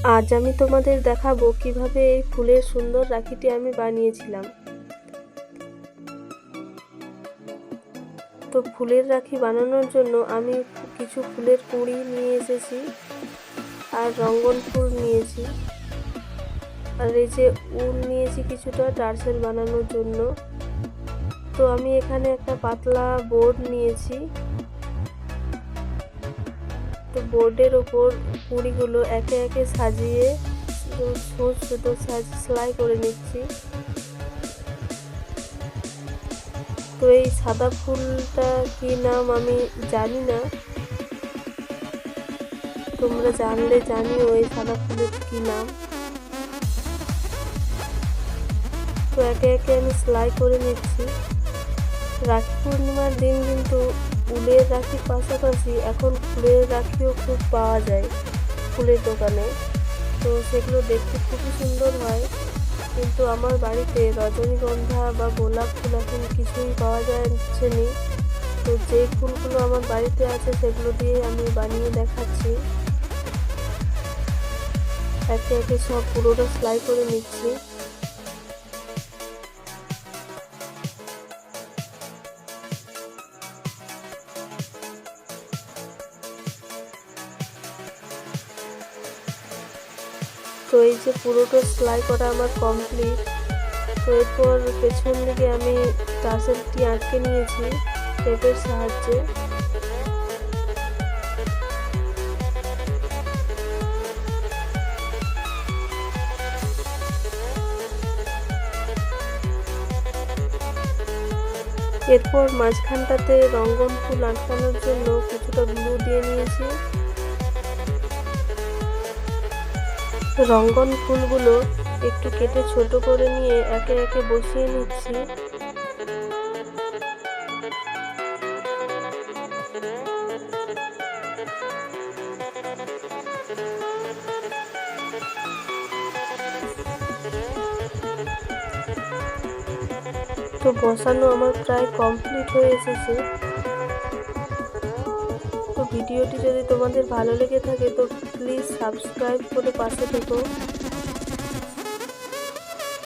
আজ আমি তোমাদের দেখাবো কিভাবে এই ফুলের সুন্দর রাখিটি আমি বানিয়েছিলাম। তো ফুলের রাখি বানানোর জন্য আমি কিছু ফুলের কুঁড়ি নিয়ে এসেছি আর রঙ্গন ফুল নিয়েছি, আর এই যে উল নিয়েছি কিছুটা টার্সেল বানানোর জন্য। তো আমি এখানে একটা পাতলা বোর্ড নিয়েছি। তো বোর্ডের ওপর কুঁড়িগুলো একে একে সাজিয়ে সুতো সেলাই করে নিচ্ছি। তো এই সাদা ফুলটা কি নাম আমি জানি না, তোমরা জানলে জানিও এই সাদা ফুলের কি নাম। তো একে একে আমি সেলাই করে নিচ্ছি। রাখি পূর্ণিমার দিন কিন্তু উলের রাখির পাশাপাশি এখন ফুলের রাখিও খুব পাওয়া যায় ফুলের দোকানে। তো সেগুলো দেখতে খুবই সুন্দর হয়, কিন্তু আমার বাড়িতে রজনীগন্ধা বা গোলাপ ফুল এখন কিছুই পাওয়া যাচ্ছে না। তো যেই ফুলগুলো আমার বাড়িতে আছে সেগুলো দিয়ে আমি বানিয়ে দেখাচ্ছি। একে একে সব পুরোটা সেলাই করে নিচ্ছি। তো এই যে পুরোটা সেলাই করা আমার কমপ্লিট। তো এরপর পেছন দিকে আমি টার্সেলটি আটকে নিয়েছি টেপের সাহায্যে। এরপর মাঝখানটাতে রঙ্গন ফুল আটকানোর জন্য কিছুটা গ্লু দিয়ে নিয়েছি। রঙ্গন ফুলগুলো একটু কেটে ছোট করে নিয়ে একে একে বসিয়ে নিচ্ছি। তো বসানো আমার প্রায় কমপ্লিট হয়ে এসেছে। তো ভিডিওটি যদি তোমাদের ভালো লেগে থাকে তো প্লিজ সাবস্ক্রাইব করে পাশে থেকো।